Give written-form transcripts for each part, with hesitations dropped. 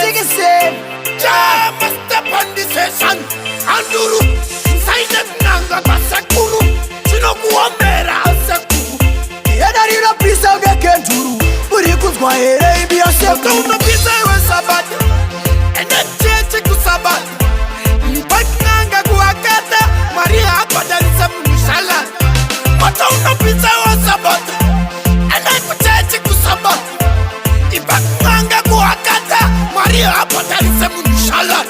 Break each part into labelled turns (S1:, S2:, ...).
S1: Tiksen, must step on the session. Anduru, silent nanga basakuru. Chinokuambera asakuru. Yadari Unopisa gekenduru. Burikuzwa here ibi aseku. Unopisa iwe sabati. Ene cheche kusabati. Mpakanga kuakata. Maria hapa danisa mnishala. Moto Unopisa iwe sabati. Ene cheche kusabati. Mpakanga kuakata. Maria hapa danisa mnishala.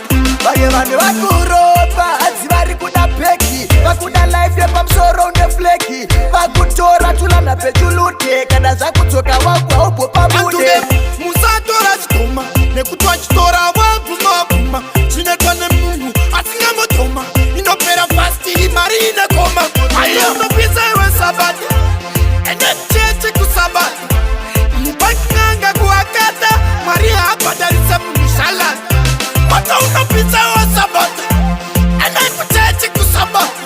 S1: Baye vane vakuropa. Azivari kuda peki. Vakuda life yepa msoro une fleki. Vakutora tulana pechulute. Kada za kutoka wakwa upo pamude. Musatora chitoma. Nekutwa chitora wapu mapuma. Chinetwane mungu atinga motoma. Inopera fasti marine koma. Ayo Unopisa iwe sabati. Ene cheche kusabati. Mpakanga kuakata. Maria hapa darisa mnishala. Moto Unopisa iwe sabati. Ene cheche kusabati.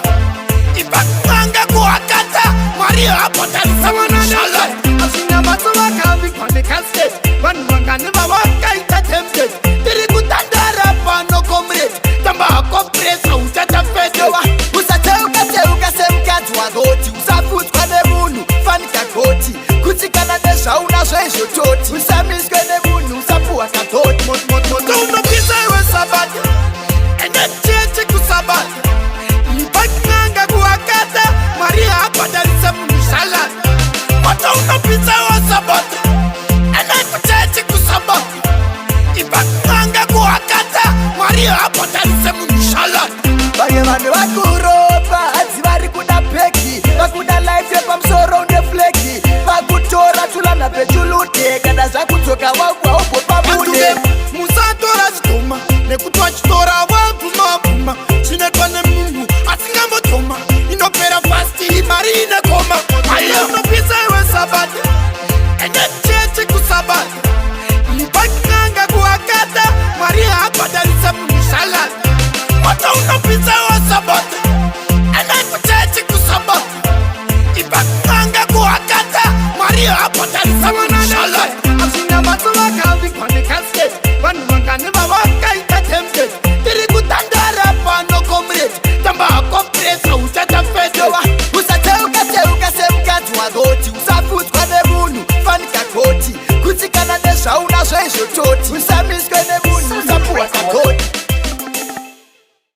S1: Mpakanga kuakata. Maria hapa darisa mnishala. Asina mato wakavi kwane kasket. Vanu wanganiva wakaita tempted. Tiri kutandara pano comrade. Tamba kompresa utata fedewa. Usateuka semkatu wagoti. Usafut kwane munu fanika koti. Kutikana nesha unasweisho toti. Usamish kwane munu usapuwa katoti. Moto Unopisa iwe sabati. Ene cheche kusabati. Mpakanga kuakata. Maria hapa darisa mnishala. Moto Unopisa iwe sabati. Ene cheche kusabati. Mpakanga kuakata. Maria hapa darisa mnishala. Baye vane vakuropa. Azivari kuda peki. Vakuda life yepa msoro une fleki. Vakutora tulana pechulute. Kada za kutoka wakwa upo pamude. Musatora chitoma. Nekutwa chitora wapu mapuma. Chinetwane mungu atinga motoma. Inopera fasti marine koma. Ayo Unopisa iwe sabati. Ene cheche kusabati. Mpakanga kuakata. Maria hapa darisa mnishala. Moto Unopisa iwe sabati. Ene cheche kusabati. Mpakanga kuakata. Maria hapa darisa mnishala. Asina mato wakavi kwane kasket. Vanu wanganiva wakaita tempted. Tiri kutandara pano comrade. Tamba kompresa utata fedewa. Usateuka semkatu wagoti. Usafut kwane munu fanika koti. Kutikana nesha unasweisho toti.